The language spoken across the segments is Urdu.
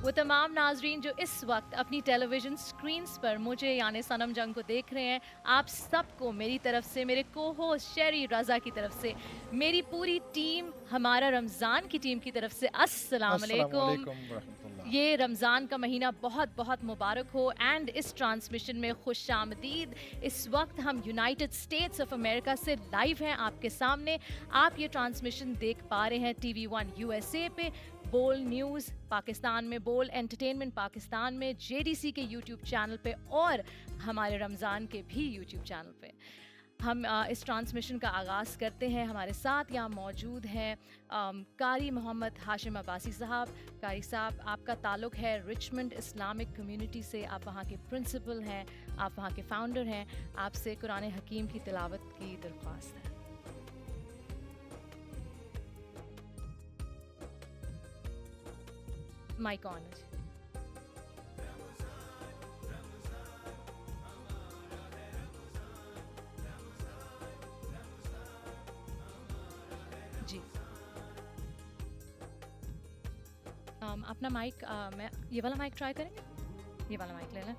وہ تمام ناظرین جو اس وقت اپنی ٹیلی ویژن سکرینز پر مجھے یعنی صنم جنگ کو دیکھ رہے ہیں، آپ سب کو میری طرف سے، میرے کو ہوسٹ شیری رضا کی طرف سے، میری پوری ٹیم، ہمارا رمضان کی ٹیم کی طرف سے السلام السلام علیکم۔ علیکم ورحمۃ اللہ۔ یہ رمضان کا مہینہ بہت بہت مبارک ہو اینڈ اس ٹرانسمیشن میں خوش آمدید۔ اس وقت ہم یونائٹڈ اسٹیٹس آف امریکہ سے لائیو ہیں آپ کے سامنے۔ آپ یہ ٹرانسمیشن دیکھ پا رہے ہیں T V one U S A پہ، بول نیوز پاکستان میں، بول انٹرٹینمنٹ پاکستان میں، جے ڈی سی کے یوٹیوب چینل پہ اور ہمارے رمضان کے بھی یوٹیوب چینل پہ۔ ہم اس ٹرانسمیشن کا آغاز کرتے ہیں۔ ہمارے ساتھ یہاں موجود ہیں قاری محمد ہاشم عباسی صاحب۔ قاری صاحب، آپ کا تعلق ہے رچمنڈ اسلامک کمیونٹی سے، آپ وہاں کے پرنسپل ہیں، آپ وہاں کے فاؤنڈر ہیں۔ آپ سے قرآن حکیم کی تلاوت کی درخواست ہے۔ مائک آن ہے جی۔ اپنا مائک میں یہ والا مائک ٹرائی کریں گے، یہ والا مائک لے لیں۔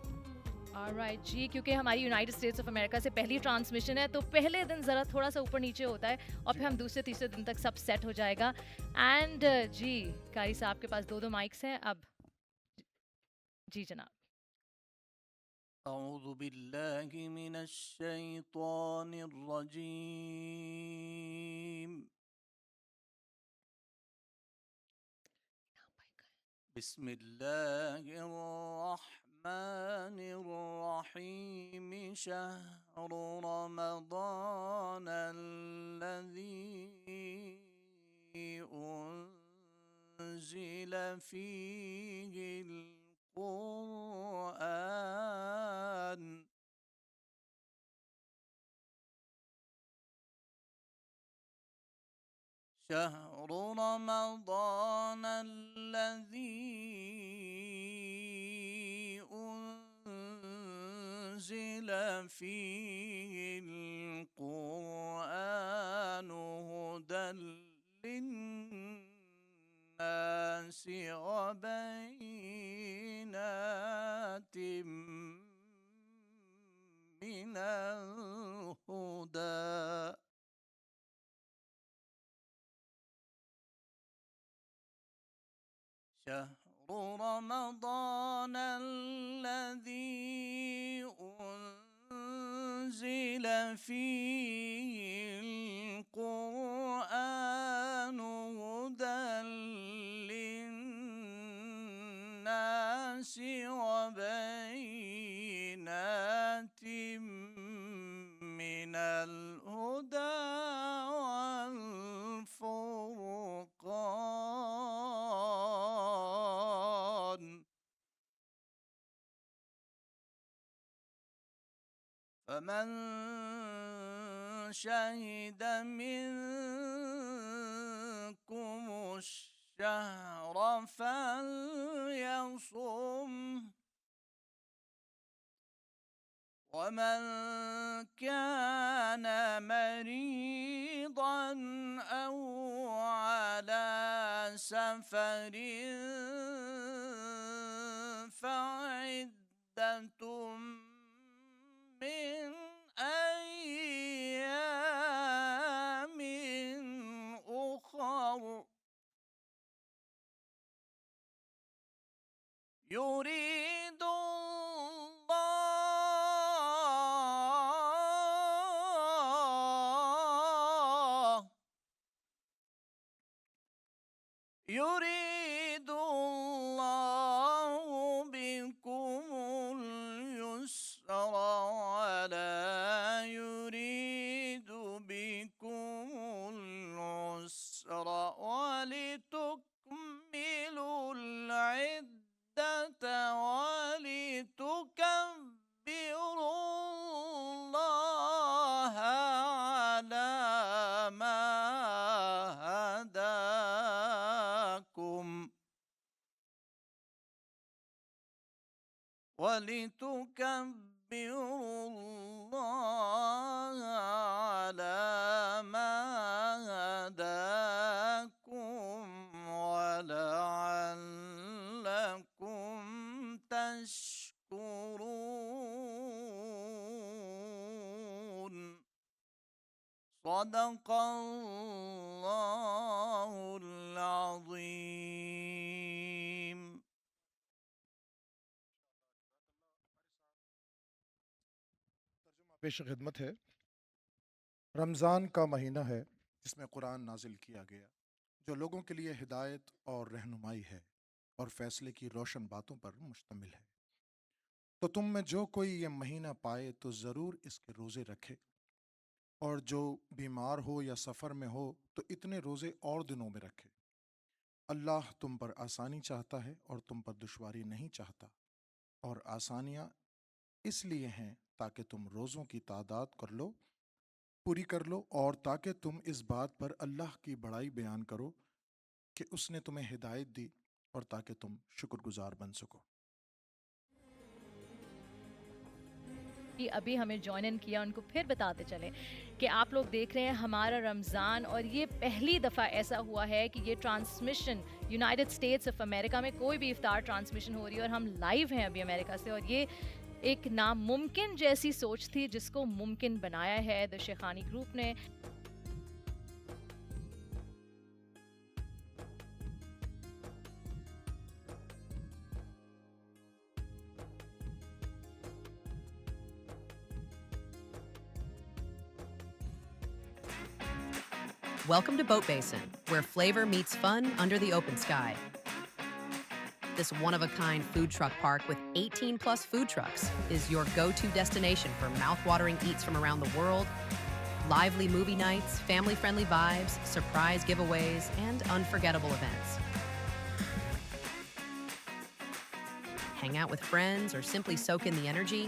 آلرائٹ جی، کیونکہ ہماری یونائٹڈ اسٹیٹس آف امریکہ سے پہلی ٹرانسمیشن ہے تو پہلے دن ذرا تھوڑا سا اوپر نیچے ہوتا ہے اور پھر ہم دوسرے تیسرے دن تک سب سیٹ ہو جائے گا۔ اینڈ جی، قاری صاحب کے پاس دو مائکس ہیں اب۔ جی جناب۔ اعوذ باللہ من الشیطان الرجیم، بسم اللہ الرحمن الرحیم، شہر رمضان الذی انزل فیہ القرآن شهر رمضان الذي أنزل فيه القرآن هدى للناس وبينات من الهدى شهر رمضان الذي أنزل فيه القرآن هدى للناس وبينات من الهدى والفرقان، فمن شهد منكم الشهر فليصمه، ومن كان مريضا أو على سفر فعدة من أيام أخر، يريد الله بكم اليسر ولا يريد بكم العسر ولتكملوا العدة ولتكبروا الله على ما هداكم ولتكبروا الله على ما هداكم ولعلكم تشكرون صدق الله العظيم. پیش خدمت ہے۔ رمضان کا مہینہ ہے جس میں قرآن نازل کیا گیا، جو لوگوں کے لیے ہدایت اور رہنمائی ہے اور فیصلے کی روشن باتوں پر مشتمل ہے۔ تو تم میں جو کوئی یہ مہینہ پائے تو ضرور اس کے روزے رکھے، اور جو بیمار ہو یا سفر میں ہو تو اتنے روزے اور دنوں میں رکھے۔ اللہ تم پر آسانی چاہتا ہے اور تم پر دشواری نہیں چاہتا، اور آسانیاں اس لیے ہیں تاکہ تم روزوں کی تعداد پوری کر لو، اور تاکہ تم اس بات پر اللہ کی بڑائی بیان کرو کہ اس نے تمہیں ہدایت دی، اور تاکہ تم شکر گزار بن سکو۔ ابھی ہمیں جوائن ان کیا، ان کو پھر بتاتے چلیں کہ آپ لوگ دیکھ رہے ہیں ہمارا رمضان، اور یہ پہلی دفعہ ایسا ہوا ہے کہ یہ transmission United States of America میں کوئی بھی افطار ٹرانسمیشن ہو رہی ہے، اور ہم لائیو ہیں ابھی امریکہ سے، اور یہ ایک ناممکن جیسی سوچ تھی جس کو ممکن بنایا ہے دا شیخانی گروپ نے۔ Welcome to Boat Basin, where flavor meets fun under the open sky. This one-of-a-kind food truck park with 18-plus food trucks is your go-to destination for mouth-watering eats from around the world, lively movie nights, family-friendly vibes, surprise giveaways, and unforgettable events. Hang out with friends or simply soak in the energy,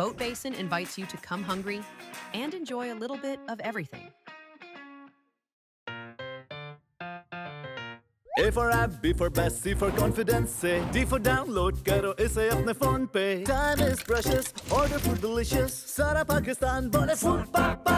Boat Basin invites you to come hungry and enjoy a little bit of everything. A for app, B for best, C for confidence, say D for download karo ise apne phone pe. Time is precious, order food delicious. Sara Pakistan bole food papa.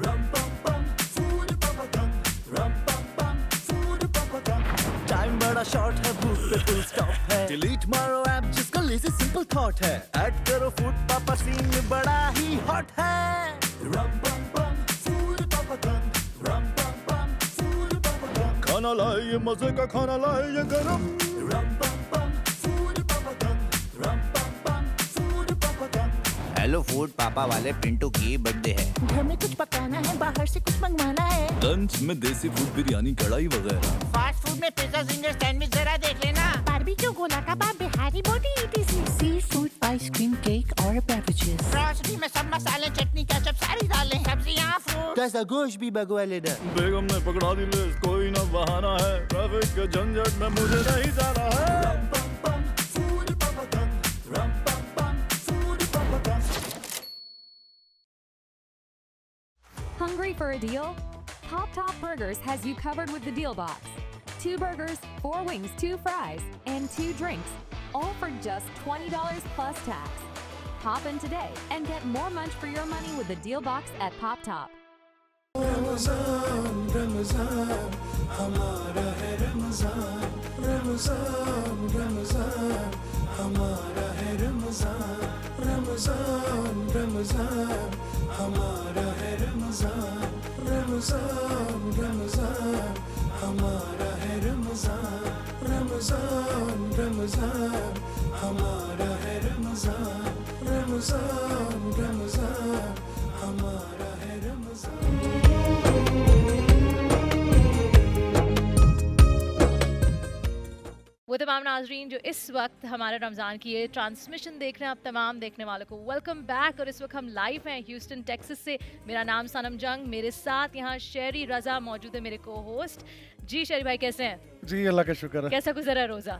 Rum pum pum, food papa gum. Rum pum pum, food papa gum. Time bada short hai, booth pe full stop hai. Delete maro app jiska lazy simple thought hai. Add karo food papa scene mein bada hi hot hai. Rum pum pum, food papa gum. Rum pum pum, food papa gum. کھانا لائے یہ مزے کا کھانا لائے یہ گرم رم پم پم فوڈ پاپا گم رم پم پم فوڈ پاپا گم. ہیلو فوڈ پاپا والے پنٹو کی برتھ ڈے ہے، گھر میں کچھ پکانا ہے، باہر سے کچھ منگوانا ہے، لنچ میں دیسی فوڈ بریانی کڑھائی وغیرہ. فاسٹ فوڈ میں پیزا زنگر سینڈوچ ذرا دیکھ لینا. باربیکیو گولا کباب بہاری بوٹی ایٹیسی، سی فوڈ، آئس کریم، کیک اور بیوریجز. گروسری میں سب مسالے چٹنی کیچپ ساری ڈالیں، سبزیاں فروٹ. کیسا گوشت بھی بگوا لینا. بیگم نے پکڑا دی لسٹ، کوئی نہ بہانا ہے، ٹریفک کے جھنجھٹ میں مجھے نہیں جانا ہے. رم پم پم فوڈ پاپا گم رم پم پم فوڈ پاپا گم. Hungry for a deal? Pop Top Burgers has you covered with the deal box. 2 burgers, 4 wings, 2 fries, and 2 drinks, all for just $20 plus tax. Pop in today and get more munch for your money with the deal box at Pop Top. Ramzan Ramzan ہمارا ہے رمضان، رمضان رمضان ہمارا ہے رمضان، رمضان رمضان ہمارا ہے رمضان، رمضان رمضان ہمارا ہے رمضان، رمضان رمضان ہمارا ہے رمضان، رمضان رمضان ہمارا ہے رمضان. وہ تمام ناظرین جو اس وقت ہمارے رمضان کی یہ ٹرانسمیشن دیکھ رہے ہیں، آپ تمام دیکھنے والوں کو ویلکم بیک. اور اس وقت ہم لائیو ہیں ہیوسٹن ٹیکسس سے. میرا نام سنم جنگ، میرے ساتھ یہاں شہری رضا موجود ہے، میرے کو ہوسٹ. جی شہری بھائی کیسے ہیں؟ جی اللہ کا شکر ہے. کیسا گزرا ہے روزہ؟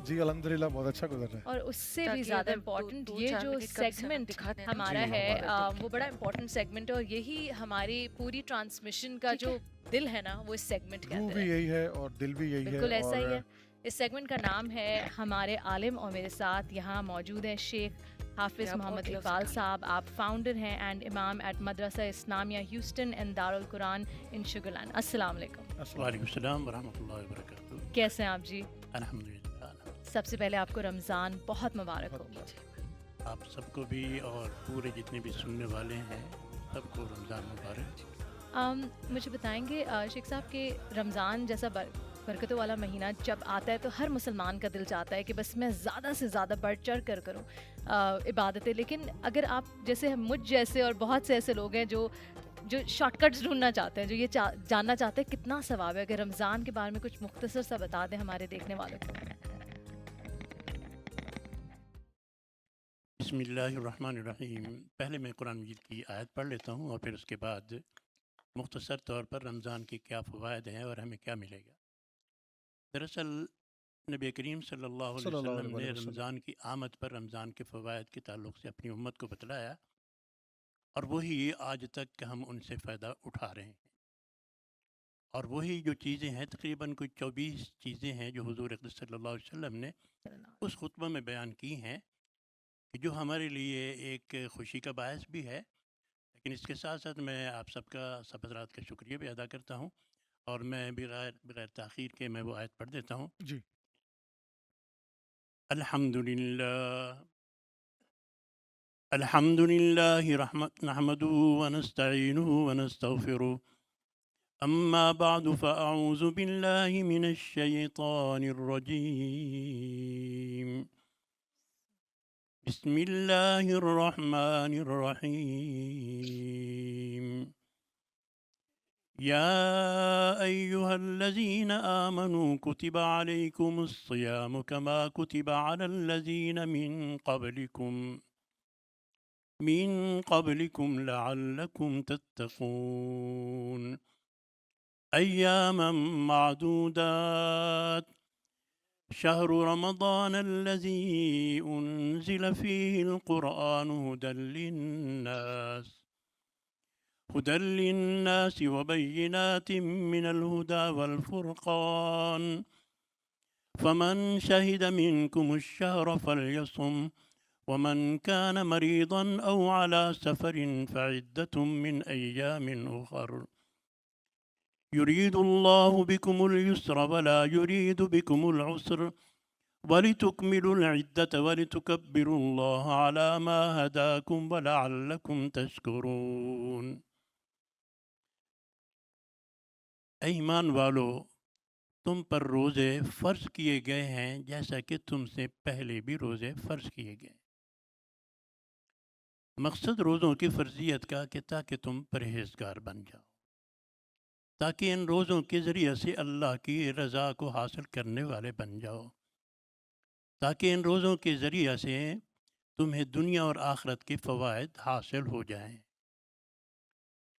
جی الحمدللہ بہت اچھا گزر رہا ہے. اور اس سے بھی زیادہ امپورٹنٹ یہ جو سیگمنٹ ہمارا ہے وہ بڑا امپورٹنٹ سیگمنٹ ہے، اور یہی ہماری پوری ٹرانسمیشن کا جو دل ہے نا وہ اس سیگمنٹ کے روح اندر بھی ہے. یہی ہے اور دل بھی یہی ہے. بالکل ایسا ہی ہے. اس سیگمنٹ کا نام ہے ہمارے عالم، اور میرے ساتھ یہاں موجود ہیں شیخ حافظ محمد اقبال صاحب. آپ فاؤنڈر ہیں اینڈ امام at Madrasa Islamia Houston and Darul Quran in Sugar Land. السلام علیکم. وعلیکم السلام ورحمۃ اللہ وبرکاتہ. کیسے ہیں آپ؟ جی الحمد للہ. سب سے پہلے آپ کو رمضان بہت مبارک ہو. آپ سب کو بھی اور پورے جتنے بھی سننے والے ہیں سب کو رمضان مبارک. مجھے بتائیں گے شیخ صاحب کہ رمضان جیسا برکتوں والا مہینہ جب آتا ہے تو ہر مسلمان کا دل چاہتا ہے کہ بس میں زیادہ سے زیادہ بڑھ چڑھ کر کروں عبادتیں، لیکن اگر آپ جیسے مجھ جیسے اور بہت سے ایسے لوگ ہیں جو شارٹ کٹس ڈھونڈنا چاہتے ہیں، جو یہ جاننا چاہتے ہیں کتنا ثواب ہے، اگر رمضان کے بارے میں کچھ مختصر سا بتا دیں ہمارے دیکھنے والوں کو. بسم اللہ الرحمن الرحیم. پہلے میں قرآن مجید کی آیت پڑھ لیتا ہوں اور پھر اس کے بعد مختصر طور پر رمضان کے کیا فوائد ہیں اور ہمیں کیا ملے گا. دراصل نبی کریم صلی اللہ علیہ وسلم نے رمضان کی آمد پر رمضان کے فوائد کے تعلق سے اپنی امت کو بتلایا، اور وہی آج تک ہم ان سے فائدہ اٹھا رہے ہیں. اور وہی جو چیزیں ہیں تقریباً کوئی 24 چیزیں ہیں جو حضور اقدس صلی اللہ علیہ وسلم نے اس خطبہ میں بیان کی ہیں، کہ جو ہمارے لیے ایک خوشی کا باعث بھی ہے. لیکن اس کے ساتھ ساتھ میں آپ سب حضرات کا شکریہ بھی ادا کرتا ہوں، اور میں بغیر تاخیر کے میں وہ آیت پڑھ دیتا ہوں. جی. الحمد للہ نحمده ونستعینه ونستغفره. اما بعد فاعوذ باللہ من الشیطان الرجیم. بسم اللہ الرحمن الرحیم. یا ایہا الذین آمنوا کتب علیکم الصیام کما کتب علی الذین من قبلکم لعلکم تتقون. ایاما معدودات. شهر رمضان الذي أنزل فيه القرآن هدى للناس وبينات من الهدى والفرقان. فمن شهد منكم الشهر فليصم، ومن كان مريضا أو على سفر فعدة من أيام أخر. يريد الله بكم اليسر ولا يريد بكم العسر ولتكملوا العدة ولتكبروا الله على ما هداكم ولعلكم تشكرون. اے ایمان والو، تم پر روزے فرض کیے گئے ہیں جیسا کہ تم سے پہلے بھی روزے فرض کیے گئے. مقصد روزوں کی فرضیت کا کہ تاکہ تم پرہیزگار بن جاؤ، تاکہ ان روزوں کے ذریعے سے اللہ کی رضا کو حاصل کرنے والے بن جاؤ، تاکہ ان روزوں کے ذریعے سے تمہیں دنیا اور آخرت کے فوائد حاصل ہو جائیں.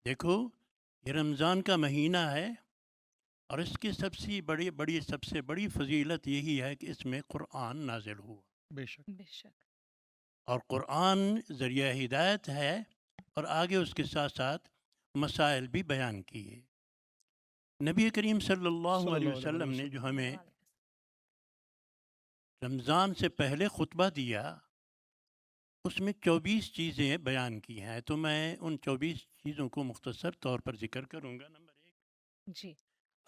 دیکھو، یہ رمضان کا مہینہ ہے، اور اس کی سب سے بڑی فضیلت یہی ہے کہ اس میں قرآن نازل ہوا. بے شک. اور قرآن ذریعہ ہدایت ہے، اور آگے اس کے ساتھ ساتھ مسائل بھی بیان کیے. نبی کریم صلی اللہ علیہ وسلم نے جو ہمیں رمضان سے پہلے خطبہ دیا، اس میں 24 چیزیں بیان کی ہیں. تو میں ان 24 چیزوں کو مختصر طور پر ذکر کروں گا. نمبر 1، جی،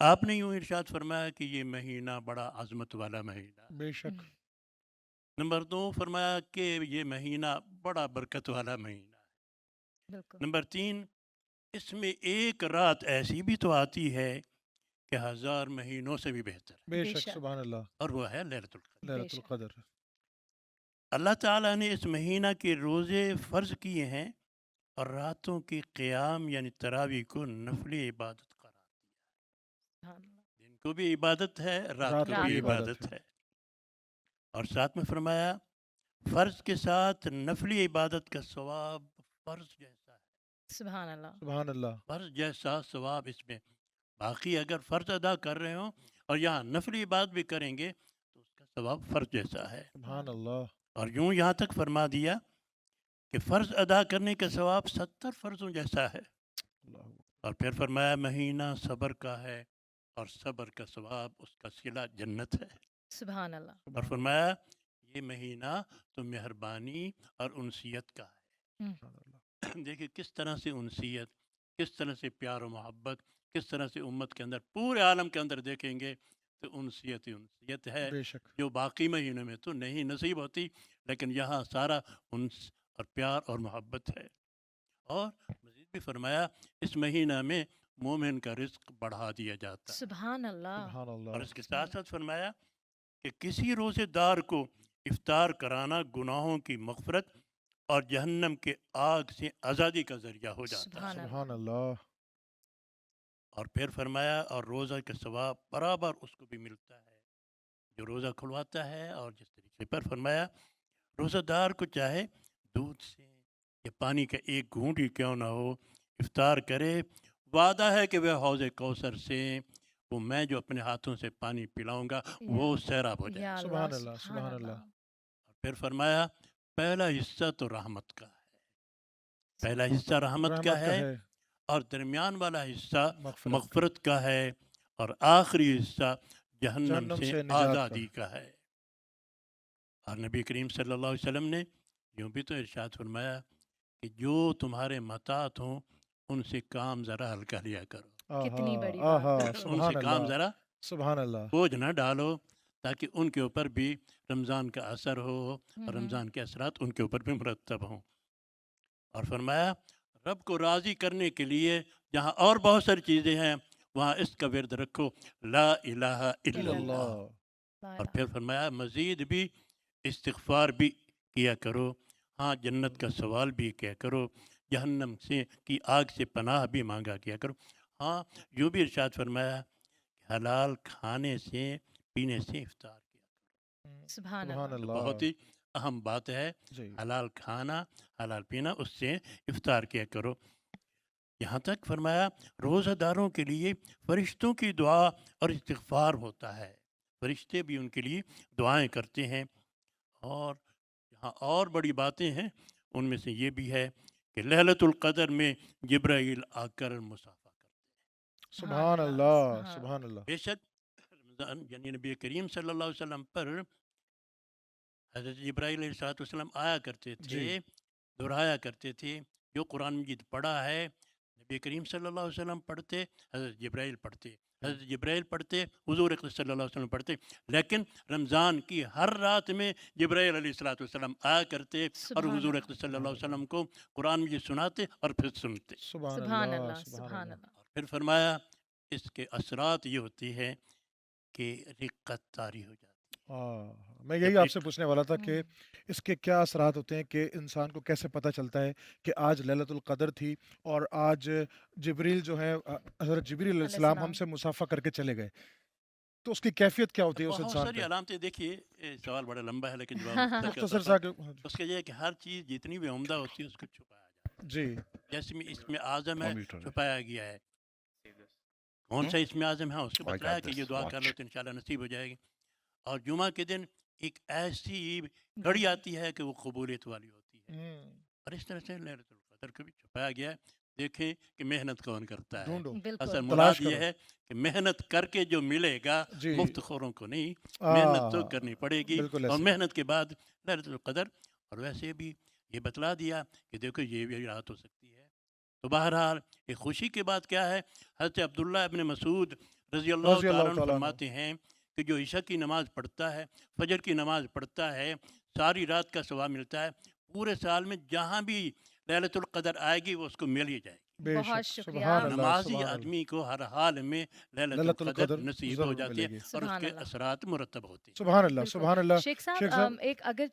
آپ نے یوں ارشاد فرمایا کہ یہ مہینہ بڑا عظمت والا مہینہ. بے شک. نمبر 2، فرمایا کہ یہ مہینہ بڑا برکت والا مہینہ ہے. بالکل. نمبر 3، اس میں ایک رات ایسی بھی تو آتی ہے کہ 1000 مہینوں سے بھی بہتر، بے شک. سبحان اللہ. اور وہ ہے لیلۃ القدر. لیلۃ القدر. اللہ تعالیٰ نے اس مہینہ کے روزے فرض کیے ہیں، اور راتوں کی قیام یعنی تراویح کو نفلی عبادت قرار دیا. دن کو بھی عبادت ہے، رات کو بھی عبادت ہے. اور ساتھ میں فرمایا فرض کے ساتھ نفلی عبادت کا ثواب فرض جیسا ہے. سبحان اللہ. سبحان اللہ. فرض جیسا ثواب اس میں. باقی اگر فرض ادا کر رہے ہوں اور یہاں نفلی عبادت بھی کریں گے تو اس کا ثواب فرض جیسا ہے. سبحان اللہ. اور یوں یہاں تک فرما دیا کہ فرض ادا کرنے کا ثواب 70 فرضوں جیسا ہے. اور پھر فرمایا مہینہ صبر کا ہے، اور صبر کا ثواب اس کا صلہ جنت ہے. سبحان اللہ. اور فرمایا یہ مہینہ تو مہربانی اور انسیت کا ہے. دیکھیں کس طرح سے انسیت، کس طرح سے پیار و محبت، کس طرح سے امت کے اندر، پورے عالم کے اندر دیکھیں گے تو انسیت ہی انسیت ہے بے شک جو باقی مہینوں میں تو نہیں نصیب ہوتی، لیکن یہاں سارا انس اور پیار اور محبت ہے۔ اور مزید بھی فرمایا اس مہینہ میں مومن کا رزق بڑھا دیا جاتا ہے، سبحان اللہ، سبحان اور اللہ اس کے ساتھ ساتھ فرمایا کہ کسی روزے دار کو افطار کرانا گناہوں کی مغفرت اور جہنم کے آگ سے آزادی کا ذریعہ ہو جاتا ہے۔ سبحان اللہ، سبحان اللہ اور پھر فرمایا اور روزہ کا ثواب برابر اس کو بھی ملتا ہے جو روزہ کھلواتا ہے۔ اور جس طریقے پر فرمایا روزہ دار کو چاہے دودھ سے یا پانی کا ایک گھونٹ ہی کیوں نہ ہو افطار کرے، وعدہ ہے کہ وہ حوض کوثر سے وہ میں جو اپنے ہاتھوں سے پانی پلاؤں گا وہ سیراب ہو جائے۔ یا سبحان اللہ، اللہ سبحان اللہ اور پھر فرمایا پہلا حصہ تو رحمت کا ہے، پہلا حصہ رحمت کا ہے اور درمیان والا حصہ مغفرت کا ہے اور آخری حصہ جہنم سے نجات کا۔ آزادی کا ہے۔ اور نبی کریم صلی اللہ علیہ وسلم نے یوں بھی تو ارشاد فرمایا کہ جو تمہارے متاعت ہوں ان سے کام ذرا ہلکا لیا کرو، کتنی بڑی آہا بات ہے۔ ان سبحان سے کام اللہ ذرا سبحان اللہ بوجھ نہ ڈالو تاکہ ان کے اوپر بھی رمضان کا اثر ہو اور رمضان کے اثرات ان کے اوپر بھی مرتب ہوں۔ اور فرمایا رب کو راضی کرنے کے لیے جہاں اور بہت ساری چیزیں ہیں وہاں اس کا ورد رکھو لا الہ الا اللہ۔ اور پھر فرمایا مزید بھی استغفار بھی کیا کرو، ہاں جنت کا سوال بھی کیا کرو، جہنم سے کی آگ سے پناہ بھی مانگا کیا کرو، ہاں یوں بھی ارشاد فرمایا کہ حلال کھانے سے پینے سے افطار کیا کرو۔ سبحان سبحان اللہ، اللہ بہت ہی اہم بات ہے، جی حلال کھانا حلال پینا اس سے افطار کیا کرو۔ یہاں تک فرمایا روزہ داروں کے لیے فرشتوں کی دعا اور استغفار ہوتا ہے، فرشتے بھی ان کے لیے دعائیں کرتے ہیں۔ اور یہاں اور بڑی باتیں ہیں، ان میں سے یہ بھی ہے کہ ليلۃ القدر میں جبرائیل آ کر مصافحہ کرتے ہیں۔ سبحان اللہ سبحان اللہ بے شک رمضان یعنی نبی کریم صلی اللہ علیہ وسلم پر حضرت جبرائیل علیہ السلام آیا کرتے تھے، دہرایا کرتے تھے، جو قرآن مجید پڑھا ہے نبی کریم صلی اللہ علیہ وسلم پڑھتے، حضرت جبرائیل پڑھتے، حضرت جبرائیل پڑھتے، حضور اقدس صلی اللہ علیہ وسلم پڑھتے، لیکن رمضان کی ہر رات میں جبرائیل علیہ السلام آیا کرتے اور حضور اقدس صلی اللہ علیہ وسلم کو قرآن مجید سناتے اور پھر سنتے۔ سبحان اللہ، سبحان اللہ، اور پھر فرمایا اس کے اثرات یہ ہوتی ہے کہ رقت طاری ہو جاتی ہے۔ میں یہی آپ سے پوچھنے والا تھا کہ اس کے کیا اثرات ہوتے ہیں، کہ انسان کو کیسے پتہ چلتا ہے کہ آج لیلۃ القدر تھی اور آج جبریل جو ہے حضرت جبریل علیہ السلام ہم سے مصافحہ کر کے چلے گئے، تو اس کی کیفیت کیا ہوتی ہے اس بہت انسان ساری پہ؟ علامتیں، دیکھیے سوال بڑا لمبا ہے لیکن جواب مختصر مختصر سا اس کا یہ ہے کہ ہر چیز جتنی بھی عمدہ ہوتی ہے اس کو چھپایا جاتا ہے۔ جی جیسے میں اس میں اعظم ہے چھپایا گیا ہے، کون سا اس میں اعظم ہے اس کو بتلایا کہ یہ دعا کر لو تو انشاءاللہ نصیب ہو جائے گی۔ اور جمعہ کے دن ایک ایسی گھڑی آتی ہے کہ وہ قبولیت والی ہوتی ہے، اور اس طرح سے لیلۃ القدر کو بھی چھپایا گیا ہے۔ دیکھیں کہ محنت کون کرتا ہے، ڈھونڈو اصل مراد تلاش یہ کرو ہے کہ محنت کر کے جو ملے گا جی مفت خوروں کو نہیں، محنت تو آہ، کرنی پڑے گی، بالکل اور ایسے محنت کے بعد لیلۃ القدر۔ اور ویسے بھی یہ بتلا دیا کہ دیکھو یہ بھی رات ہو سکتی ہے۔ تو بہرحال ایک خوشی کی بات کیا ہے، حضرت عبداللہ ابن مسعود رضی اللہ تعالیٰ عنہ فرماتے ہیں کہ جو عشاء کی نماز پڑھتا ہے، فجر کی نماز پڑھتا ہے، ساری رات کا ثواب ملتا ہے، پورے سال میں جہاں بھی لیلۃ القدر آئے گی وہ اس کو مل ہی جائے گی۔ بے بہت شک شکریہ۔ سبحان اللہ نمازی سبحان اللہ آدمی کو ہر حال میں لیلۃ لیلۃ القدر القدر نصیب ضرور ہو جاتی ملے ہے گی۔ اور اس سبحان کے اللہ، اثرات مرتب ہوتے ہیں۔ سبحان اللہ بالکل۔ سبحان اللہ شیخ شیخ صاحب صاحب ایک اگر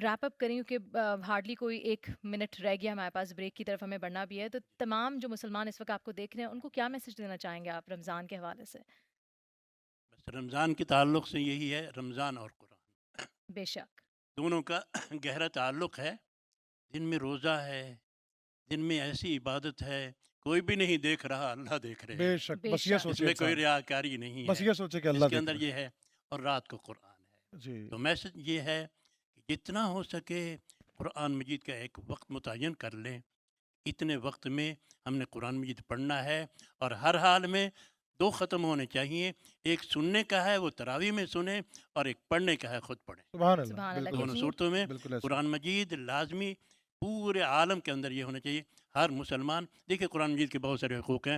ریپ اپ کریں کیونکہ ہارڈلی کوئی 1 منٹ رہ گیا ہمارے پاس، بریک کی طرف ہمیں بڑھنا بھی ہے، تو تمام جو مسلمان اس وقت آپ کو دیکھ رہے ہیں ان کو کیا میسج دینا چاہیں گے آپ رمضان کے حوالے سے؟ بس رمضان کے تعلق سے یہی ہے، رمضان اور قرآن بے شک، دونوں کا گہرا تعلق ہے۔ دن میں روزہ ہے، دن میں ایسی عبادت ہے کوئی بھی نہیں دیکھ رہا، اللہ دیکھ رہے ہیں، بے شک بے بس یہ شک۔ اس سوچے میں کوئی انسان، ریاکاری نہیں بس ہے، یہ سوچے کہ اس اللہ کے دیکھ اندر رہا یہ ہے، اور رات کو قرآن ہے۔ ہے جی تو میسج یہ ہے کہ جتنا ہو سکے قرآن مجید کا ایک وقت متعین کر لیں، اتنے وقت میں ہم نے قرآن مجید پڑھنا ہے، اور ہر حال میں 2 ختم ہونے چاہیے، ایک سننے کا ہے وہ تراویح میں سنیں، اور ایک پڑھنے کا ہے خود پڑھیں۔ سبحان اللہ سبحان اللہ، بالکل دونوں کتنی صورتوں میں بالکل ایسے قرآن مجید لازمی پورے عالم کے اندر یہ ہونا چاہیے، ہر مسلمان۔ دیکھیے قرآن مجید کے بہت سارے حقوق ہیں،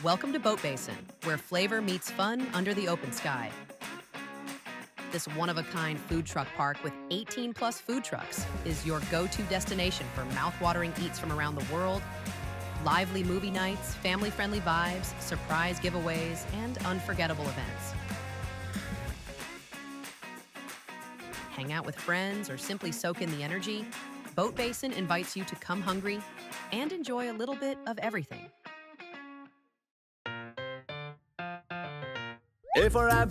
Welcome to Boat Basin, where flavor meets fun under the open sky. This one-of-a-kind food truck park with 18-plus food trucks is your go-to destination for mouth-watering eats from around the world, lively movie nights, family-friendly vibes, surprise giveaways, and unforgettable events. Hang out with friends or simply soak in the energy, Boat Basin invites you to come hungry and enjoy a little bit of everything. A for app,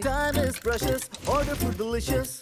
Time is precious, order food delicious.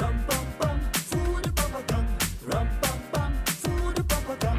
Rum pum pum, food papa dum. Rum pum pum, food papa dum.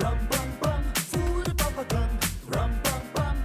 Rum pum pum, food papa dum. Rum pum pum,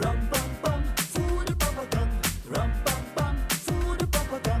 Rum pum pum, food papa dum. Rum pum pum, food papa dum.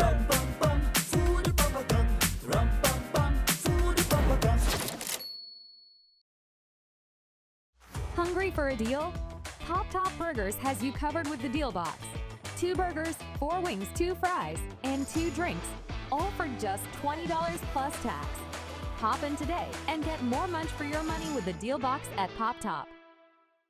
Rum pum pum, food papa dum. Rum pum pum, food papa dum. Hungry for a deal? Pop Top Burgers has you covered with the deal box. 2 burgers, 4 wings, 2 fries, and 2 drinks, all for just $20 plus tax. Hop in today and get more munch for your money with the deal box at Pop Top.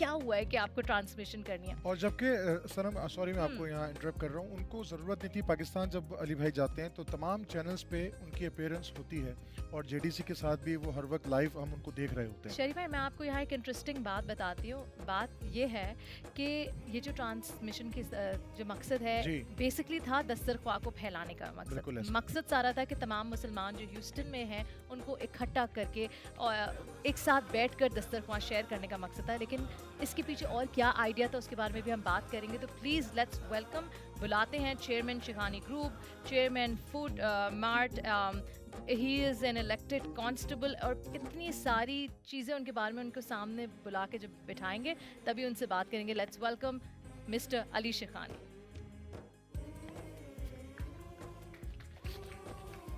کیا ہوا ہے کہ آپ کو ٹرانسمیشن کرنی ہے؟ اور جبکہ سنم سوری میں آپ کو یہاں انٹرپٹ کر رہا ہوں، ان کو ضرورت نہیں تھی. پاکستان جب علی بھائی جاتے ہیں تو تمام چینلز پہ ان کی اپیرنس ہوتی ہے، اور جے ڈی سی کے ساتھ بھی وہ ہر وقت لائیو ہم ان کو دیکھ رہے ہوتے ہیں. شریف بھائی میں آپ کو یہاں ایک انٹرسٹنگ بات بتاتی ہوں. بات یہ ہے کہ یہ جو ٹرانسمیشن کی جو مقصد ہے جی. بیسکلی تھا دسترخواں کو پھیلانے کا بالکل مقصد. ایسا. مقصد سارا تھا کہ تمام مسلمان جو ہیوسٹن میں ہیں ان کو اکٹھا کر کے اور ایک ساتھ بیٹھ کر دسترخواں شیئر کرنے کا مقصد تھا. لیکن اس کے پیچھے اور کیا آئیڈیا تھا اس کے بارے میں بھی ہم بات کریں گے. تو پلیز لیٹس ویلکم، بلاتے ہیں chairman Shaikhani group, chairman food mart. He is an elected constable, اور اتنی ساری چیزیں ان کے بارے میں ان کو سامنے بلا کے جب بٹھائیں گے تبھی ان سے بات کریں گے. لیٹس ویلکم مسٹر علی شیخانی.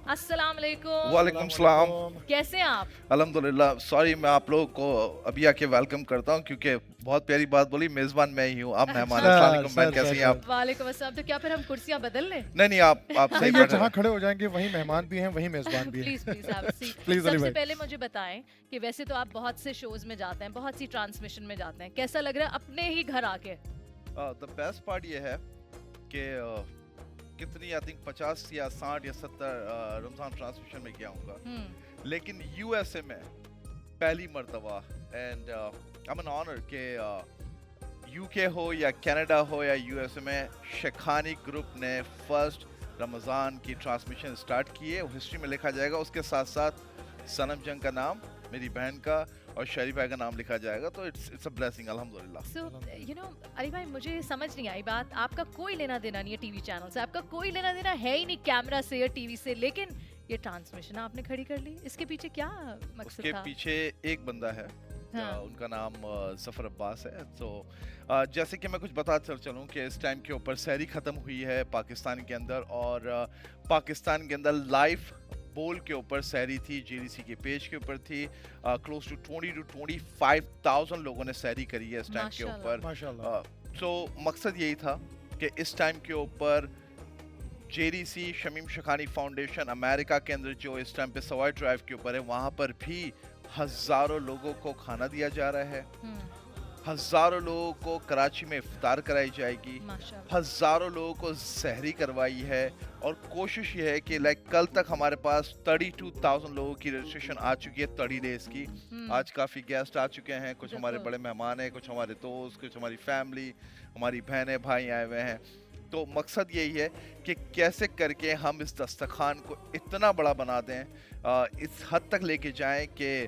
السلام علیکم. وعلیکم السلام. کیسے ہیں آپ؟ الحمدللہ. سوری میں آپ لوگوں کو ابھی آ کے ویلکم کرتا ہوں کیونکہ بہت پیاری بات بولی. میزبان میں ہی ہوں، آپ مہمان. السلام علیکم میم، کیسے ہیں آپ؟ وعلیکم السلام. تو کیا پھر ہم کرسیاں بدل لیں؟ نہیں آپ صحیح یہ بیٹھے جہاں رہیں. کھڑے ہو جائیں گے وہیں مہمان بھی ہیں وہیں میزبان بھی ہیں. Please please have a seat. Please Ali سب سے بھائی. پہلے مجھے بتائیں کہ ویسے تو آپ بہت سے شوز میں جاتے ہیں، بہت سی ٹرانسمیشن میں جاتے ہیں، کیسا لگ رہا ہے اپنے ہی گھر آ کے؟ دا بیسٹ پارٹ یہ ہے کہ کتنی آئی تھنک 50 یا 60 یا 70 رمضان ٹرانسمیشن میں گیا ہوں گا، لیکن یو ایس اے میں پہلی مرتبہ. And I am an honour کہ یو کے ہو یا کینیڈا ہو یا یو ایس اے میں شیخانی گروپ نے فرسٹ رمضان کی ٹرانسمیشن اسٹارٹ کی ہے. وہ ہسٹری میں لکھا جائے گا. اس کے ساتھ ساتھ سنم جنگ کا نام، میری بہن کا اور شریف بھائی کا نام لکھا جائے گا. تو اٹس اے بلیسنگ الحمدللہ. سو یو نو علی بھائی مجھے سمجھ نہیں آئی بات، آپ کا کوئی لینا دینا نہیں ہے ٹی وی چینل سے، آپ کا کوئی لینا دینا ہے ہی نہیں کیمرہ سے یا ٹی وی سے، لیکن یہ ٹرانسمیشن آپ نے کھڑی کر لی. اس کے پیچھے کیا اس مقصد کے تھا؟ پیچھے ایک بندہ ہے، ان کا نام ظفر عباس ہے. تو جیسے کہ میں کچھ بتا چلوں کہ اس ٹائم کے اوپر سحری ختم ہوئی ہے پاکستان کے اندر، اور پاکستان کے اندر لائف بول کے اوپر سحری تھی، جی ڈی سی کے پیج کے اوپر تھی. کلوز ٹو 20 to 25,000 لوگوں نے سحری کری ہے اس ٹائم کے اوپر. ماشاءاللہ. تو مقصد یہی تھا کہ اس ٹائم کے اوپر J D C Shamim Shaikhani foundation امریکہ کے اندر جو اس ٹائم پہ سوائی ڈرائیو کے اوپر ہے، وہاں پر بھی ہزاروں لوگوں کو کھانا دیا جا رہا ہے. ہزاروں لوگوں کو کراچی میں افطار کرائی جائے گی. ہزاروں لوگوں کو سحری کروائی ہے. اور کوشش یہ ہے کہ کل تک ہمارے پاس 32,000 لوگوں کی رجسٹریشن آ چکی ہے 30 days کی. آج کافی گیسٹ آ چکے ہیں، کچھ ہمارے بڑے مہمان ہیں، کچھ ہمارے دوست، کچھ ہماری فیملی، ہماری بہنیں بھائی آئے ہوئے ہیں. تو مقصد یہی ہے کہ کیسے کر کے ہم اس دسترخوان کو اتنا بڑا بنا دیں، اس حد تک لے کے جائیں کہ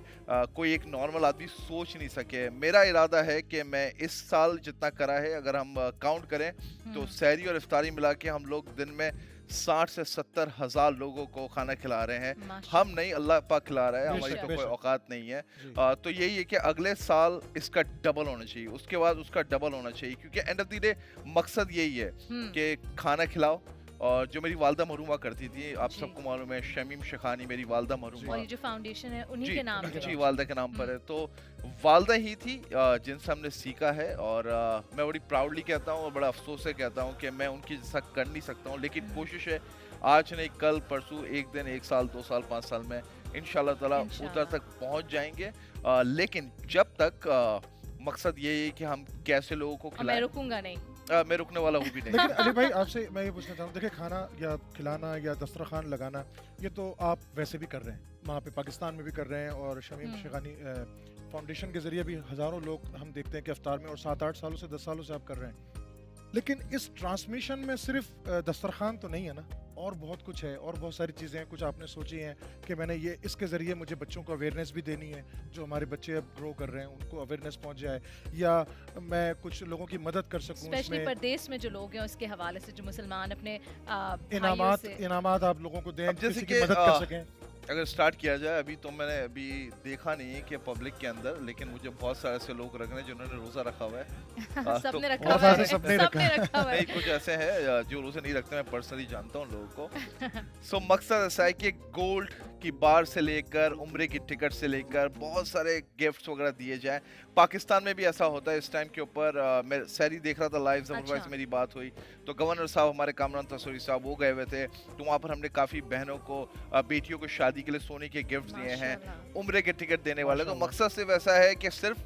کوئی ایک نارمل آدمی سوچ نہیں سکے. میرا ارادہ ہے کہ میں اس سال جتنا کرا ہے اگر ہم کاؤنٹ کریں تو سحری اور افطاری ملا کے ہم لوگ دن میں 60 سے 70 ہزار لوگوں کو کھانا کھلا رہے ہیں. ہم نہیں، اللہ پاک کھلا رہا ہے، ہماری تو کوئی اوقات نہیں ہے. تو یہی ہے کہ اگلے سال اس کا ڈبل ہونا چاہیے، اس کے بعد اس کا ڈبل ہونا چاہیے، کیونکہ اینڈ آف دی ڈے مقصد یہی ہے کہ کھانا کھلاؤ. اور جو میری والدہ مرحومہ کرتی تھی، آپ سب کو معلوم ہے شمیم شیخانی میری والدہ مرحومہ، اور یہ جو فاؤنڈیشن ہے انہی کے نام پہ، جی والدہ کے نام پر ہے. تو والدہ ہی تھی جن سے ہم نے سیکھا ہے. اور میں بڑی پراؤڈلی کہتا ہوں اور بڑا افسوس سے کہتا ہوں کہ میں ان کی جیسا کر نہیں سکتا ہوں، لیکن کوشش ہے آج نہیں کل پرسوں، ایک دن، 1 سال، 2 سال، 5 سال میں انشاءاللہ تعالیٰ ادھر تک پہنچ جائیں گے. لیکن جب تک مقصد یہ ہے کہ ہم کیسے لوگوں کو کھلائیں. میں رکوں گا نہیں، میں رکنے والا ہوں بھی نہیں. لیکن علی بھائی آپ سے میں یہ پوچھنا چاہوں، دیکھیں کھانا یا کھلانا یا دسترخوان لگانا یہ تو آپ ویسے بھی کر رہے ہیں، وہاں پہ پاکستان میں بھی کر رہے ہیں، اور شمیم شیخانی فاؤنڈیشن کے ذریعے بھی ہزاروں لوگ ہم دیکھتے ہیں کہ افطار میں، اور 7-8 سالوں سے 10 سالوں سے آپ کر رہے ہیں. لیکن اس ٹرانسمیشن میں صرف دسترخوان تو نہیں ہے نا، اور بہت کچھ ہے، اور بہت ساری چیزیں ہیں. کچھ آپ نے سوچی ہیں کہ میں نے یہ اس کے ذریعے مجھے بچوں کو اویئرنیس بھی دینی ہے، جو ہمارے بچے اب گرو کر رہے ہیں ان کو اویئرنیس پہنچ جائے، یا میں کچھ لوگوں کی مدد کر سکوں. اسپیشلی پردیس میں جو لوگ ہیں اس کے حوالے سے، جو مسلمان اپنے انعامات آپ لوگوں کو دیں جیسے کسی کی کہ مدد کر سکیں. اگر سٹارٹ کیا جائے، ابھی تو میں نے ابھی دیکھا نہیں ہے کہ پبلک کے اندر، لیکن مجھے بہت سارے ایسے لوگ رکھنے جنہوں نے روزہ رکھا ہوا ہے. سب نے رکھا ہوا ہے، سب نے رکھا ہے. نہیں، کچھ ایسے ہیں جو روزے نہیں رکھتے، میں پرسنلی جانتا ہوں لوگوں کو. سو مقصد ایسا ہے کہ گولڈ کی بار سے لے کر عمرے کی ٹکٹ سے لے کر بہت سارے گفٹس وغیرہ دیے جائیں. پاکستان میں بھی ایسا ہوتا ہے. اس ٹائم کے اوپر میں سحری دیکھ رہا تھا لائیو، ظفر بھائی سے میری بات ہوئی تو گورنر صاحب ہمارے کامران تسوری صاحب وہ گئے ہوئے تھے، تو وہاں پر ہم نے کافی بہنوں کو، بیٹیوں کو شادی کے لیے سونے کے گفٹ دیے ہیں، عمرے کے ٹکٹ دینے والے. تو مقصد صرف ایسا ہے کہ صرف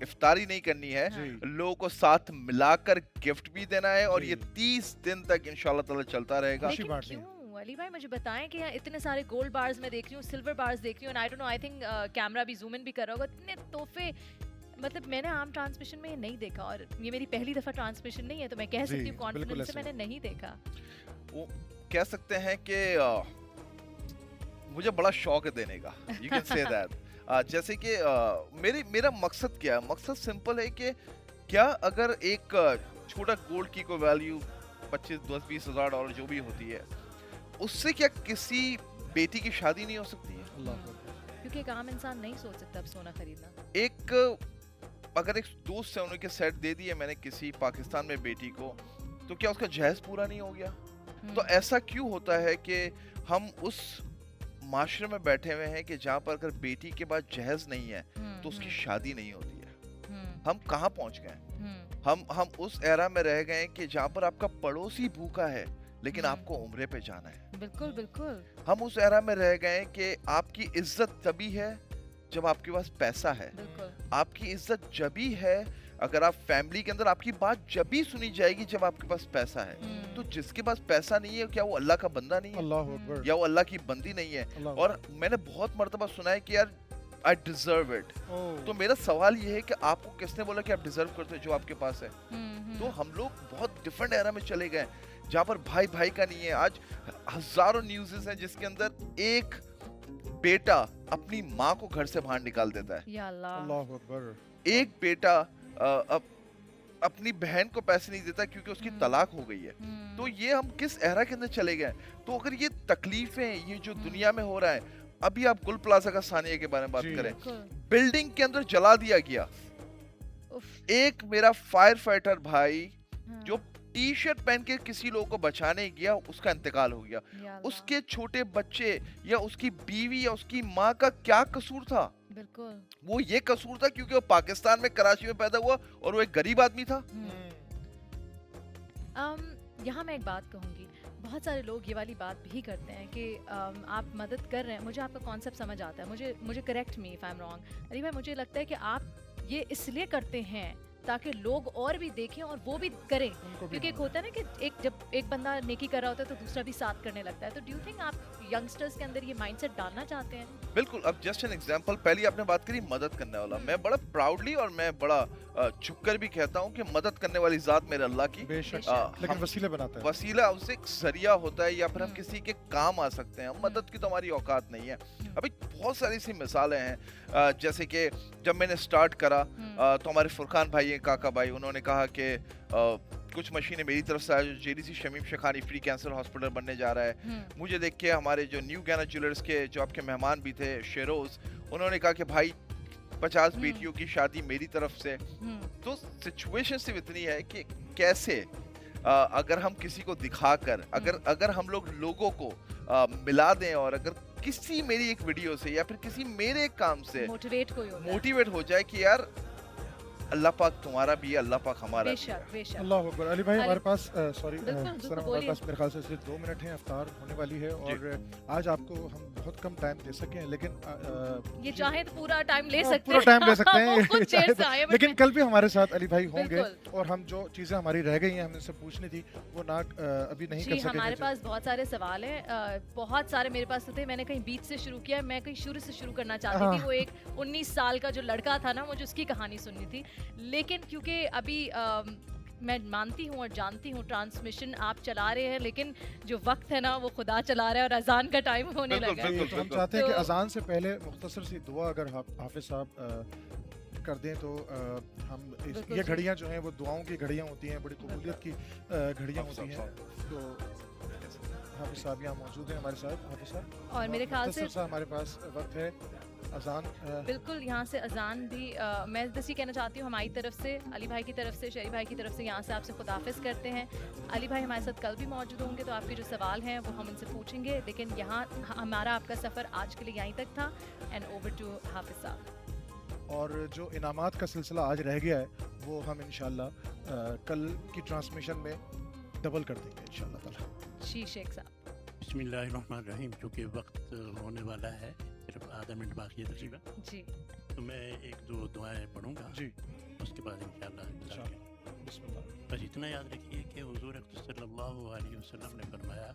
افطاری نہیں کرنی ہے, لوگوں کو ساتھ ملا کر گفٹ بھی دینا ہے, اور یہ 30 دن تک انشاءاللہ تعالی چلتا رہے گا. لیکن کیوں علی بھائی مجھے بتائیں کہ اتنے سارے گولڈ بارز میں دیکھ رہی ہوں, سلور بارز دیکھ رہی ہوں, I don't know, I think camera بھی زوم ان بھی کر رہا ہوگا, اتنے تحفے, مطلب میں نے عام ٹرانسمیشن میں یہ نہیں دیکھا, اور یہ میری پہلی دفعہ ٹرانسمیشن نہیں ہے, تو میں کہہ سکتی ہوں کانفیڈنس سے میں نے نہیں دیکھا. وہ کہہ سکتے ہیں کہ مجھے بڑا شوق ہے دینے کا, یو کین سے دیٹ. جیسے کہ میرا مقصد کیا ہے, مقصد سمپل ہے کہ کیا اگر ایک چھوٹا گولڈ کی کوئی ویلیو 25-20 ہزار ڈالر جو بھی ہوتی ہے, اس سے کیا کسی بیٹی کی شادی نہیں ہو سکتی ہے؟ کیونکہ ایک عام انسان نہیں سوچ سکتا اب سونا خریدنا. ایک اگر ایک دوست سے انہوں کے سیٹ دے دیے میں نے کسی پاکستان میں بیٹی کو, تو کیا اس کا جہیز پورا نہیں ہو گیا؟ تو ایسا کیوں ہوتا ہے کہ ہم اس معاشرے میں بیٹھے ہوئے ہیں کہ جہاں پر اگر بیٹی کے بعد جہیز نہیں ہے تو اس کی شادی نہیں ہوتی ہے؟ ہم کہاں پہنچ گئے ہیں؟ ہم اس ایرا میں رہ گئے کہ جہاں پر آپ کا پڑوسی بھوکا ہے لیکن آپ کو عمرے پہ جانا ہے. بالکل بالکل. ہم اس ایرا میں رہ گئے کہ آپ کی عزت تبھی ہے جب آپ کے پاس پیسہ ہے. آپ کی عزت جبھی ہے اگر آپ فیملی کے اندر, آپ کی بات جبھی سنی جائے گی جب آپ کے پاس پیسہ ہے. تو جس کے پاس پیسہ نہیں ہے کیا وہ اللہ کا بندہ نہیں ہے, یا وہ اللہ کی بندی نہیں ہے؟ اور میں نے بہت مرتبہ سنا ہے کہ یار I deserve it. تو میرا سوال یہ ہے کہ آپ کو کس نے بولا کہ آپ ڈیزرو کرتے ہو جو آپ کے پاس ہے؟ تو ہم لوگ بہت ڈیفرنٹ ایرا میں چلے گئے جہاں پر بھائی بھائی کا نہیں ہے. آج ہزاروں نیوزز ہیں جس کے اندر ایک بیٹا اپنی ماں کو گھر سے باہر نکال دیتا ہے. یا اللہ. ایک بیٹا اپنی بہن کو پیسے نہیں دیتا کیونکہ اس کی طلاق ہو گئی ہے. تو یہ ہم کس ایرا کے اندر چلے گئے؟ تو اگر یہ تکلیفیں, یہ جو دنیا میں ہو رہا ہے, ابھی آپ گل پلازا کا ثانیہ کے بارے میں بات کریں, بلڈنگ کے اندر جلا دیا گیا. ایک میرا فائر فائٹر بھائی جو ٹی شرٹ پہن کے کسی لوگوں کو بچانے گیا, اس کا انتقال ہو گیا. اس کے چھوٹے بچے یا اس کی بیوی یا اس کی ماں کا کیا قصور تھا؟ بالکل وہ یہ قصور تھا کیونکہ وہ پاکستان میں کراچی میں پیدا ہوا اور وہ ایک غریب آدمی تھا. یہاں میں ایک بات کہوں گی, بہت سارے لوگ یہ والی بات بھی کرتے ہیں کہ آپ مدد کر رہے ہیں. مجھے آپ کا کانسیپٹ سمجھ آتا ہے, مجھے correct me if I am wrong. Ali بھائی مجھے لگتا ہے کہ آپ یہ اس لیے کرتے ہیں تاکہ لوگ اور بھی دیکھیں اور وہ بھی کریں, کیونکہ ایک ہوتا ہے نا کہ جب ایک بندہ نیکی کر رہا ہوتا ہے تو دوسرا بھی ساتھ کرنے لگتا ہے. تو ڈو یو تھنک آپ ینگسٹرز کے اندر یہ مائنڈ سیٹ ڈالنا چاہتے ہیں؟ بالکل. اب جسٹ این ایگزامپل, پہلی آپ نے بات کری مدد کرنے والا, میں بڑا پراؤڈلی اور میں بڑا چھپ کر بھی کہتا ہوں کہ مدد کرنے والی ذات میرے اللہ کی, لیکن وسیلہ بناتا ہے, وسیلہ اسے ایک ذریعہ ہوتا ہے, یا پھر ہم کسی کے کام آ سکتے ہیں. مدد کی تو ہماری اوقات نہیں ہے. ابھی بہت ساری سی مثالیں ہیں, جیسے کہ جب میں نے سٹارٹ کرا تو ہمارے فرقان بھائی ہیں, کاکا بھائی, انہوں نے کہا کہ کچھ مشینیں میری طرف سے جو JDC Shamim Shaikhani free cancer hospital بننے جا رہا ہے. مجھے دیکھ کے ہمارے جو نیو گینا جیولرز کے جو آپ کے مہمان بھی تھے شیروز, انہوں نے کہا کہ بھائی 50 بیٹیوں کی شادی میری طرف سے. تو سچویشن صرف اتنی ہے کہ کیسے اگر ہم کسی کو دکھا کر, اگر ہم لوگوں کو ملا دیں, اور اگر کسی میری ایک ویڈیو سے یا پھر کسی میرے ایک کام سے موٹیویٹ ہو جائے کہ یار اللہ پاک تمہارا بھی ہے, اللہ پاک ہمارا بھی ہے. اللہ اکبر. علی بھائی ہمارے پاس سوری ہمارے پاس میرے خیال سے صرف 2 منٹ ہیں, افطار ہونے والی ہے, اور آج آپ کو ہم بہت کم ٹائم دے سکیں, لیکن یہ چاہیں تو پورا ٹائم لے سکتے ہیں, لیکن کل بھی ہمارے ساتھ علی بھائی ہوں گے, اور ہم جو چیزیں ہماری رہ گئی ہیں ہم ان سے پوچھنی تھی وہ نہ ابھی نہیں کر سکے. ہمارے پاس بہت سارے سوال ہیں, بہت سارے میرے پاس تھے, میں نے کہیں بیچ سے شروع کیا, میں کہیں شروع سے شروع کرنا چاہتی تھی. وہ ایک 19 سال کا جو لڑکا تھا نا, مجھے اس کی کہانی سننی تھی, لیکن کیونکہ ابھی میں مانتی ہوں اور جانتی ہوں ٹرانسمیشن آپ چلا رہے ہیں, لیکن جو وقت ہے نا وہ خدا چلا رہا ہے, اور اذان کا ٹائم ہونے لگا ہے. تو ہم چاہتے ہیں کہ اذان سے پہلے مختصر سی دعا اگر حافظ صاحب کر دیں تو ہم یہ گھڑیاں جو ہیں وہ دعاؤں کی گھڑیاں ہوتی ہیں, بڑی قبولیت کی گھڑیاں ہوتی ہیں. تو حافظ صاحب یہاں موجود ہیں ہمارے ساتھ. حافظ صاحب, اور میرے خیال سے ہمارے پاس وقت ہے اذان. بالکل, یہاں سے اذان بھی میں بس یہ کہنا چاہتی ہوں ہماری طرف سے, علی بھائی کی طرف سے, شہری بھائی کی طرف سے, یہاں سے آپ سے خداحافظ کرتے ہیں. علی بھائی ہمارے ساتھ کل بھی موجود ہوں گے, تو آپ کے جو سوال ہیں وہ ہم ان سے پوچھیں گے, لیکن یہاں ہمارا آپ کا سفر آج کے لیے یہیں تک تھا. اینڈ اوور ٹو حافظ صاحب. اور جو انعامات کا سلسلہ آج رہ گیا ہے وہ ہم انشاءاللہ کل کی ٹرانسمیشن میں ڈبل کر دیں گے انشاءاللہ تعالی. شیخ صاحب. بسم اللہ الرحمن الرحیم. چونکہ وقت ہونے والا ہے, صرف آدھا منٹ باقی ہے تقریباً. جی تو میں ایک دو دعائیں پڑھوں گا جی اس کے بعد انشاءاللہ بسم اللہ. بس اتنا یاد رکھیے کہ حضور اقدس صلی اللہ علیہ وسلم نے فرمایا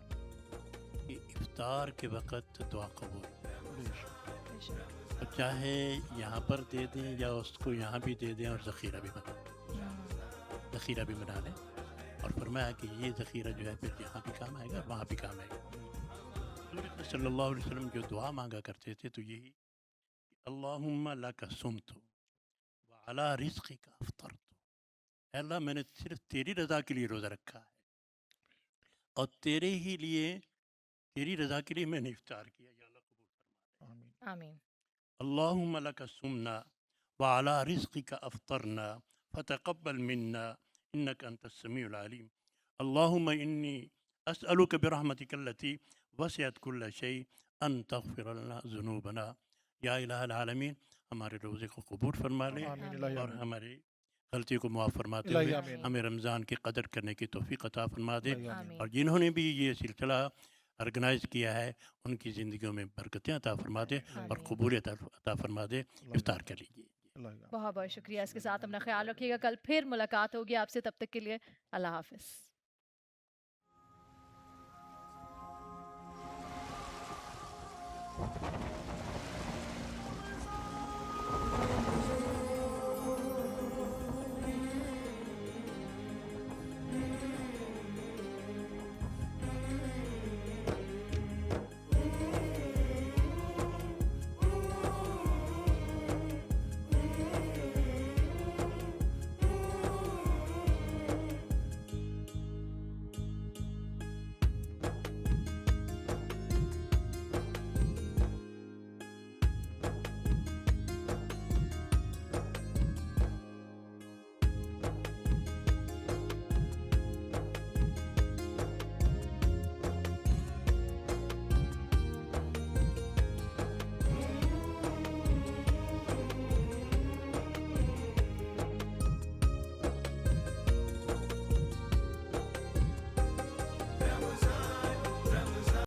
کہ افطار کے وقت دعا قبول اور چاہے یہاں پر دے دیں یا اس کو یہاں بھی دے دیں اور ذخیرہ بھی بنا لیں اور فرمایا کہ یہ ذخیرہ جو ہے پھر یہاں بھی کام آئے گا وہاں بھی کام آئے گا. حضور اقدس صلی اللہ علیہ وسلم جو دعا مانگا کرتے تھے تو یہی اللہم لک صمت وعلی رزقک افطرت. اے اللہ میں نے صرف تیری رضا کے لیے روزہ رکھا ہے اور تیرے ہی لیے تیری رضا کے لیے میں نے افطار کیا. یا اللہ قبول فرما دے. آمین. اللہم لک صمنا وعلی رزقک افطرنا فتقبل منا انک انت السمیع العلیم. اللہم انی اسألک برحمتک التی وسعت کل شیء ان تغفر لنا ذنوبنا. یا الہ العالمین ہمارے روزے کو قبول فرما لیں آمین الہی اور آمین. ہماری غلطی کو معاف فرماتے الہی ہوئے آمین. ہمیں رمضان کی قدر کرنے کی توفیق عطا فرما دے. الہی آمین. اور جنہوں نے بھی یہ سلسلہ آرگنائز کیا ہے ان کی زندگیوں میں برکتیں عطا فرما دے اور آمین. قبولیت عطا فرما دے. افطار کر لیجیے. الہی آمین. بہت بہت شکریہ. اس کے ساتھ اپنا خیال رکھیے گا. کل پھر ملاقات ہوگی آپ سے. تب تک کے لیے اللہ حافظ.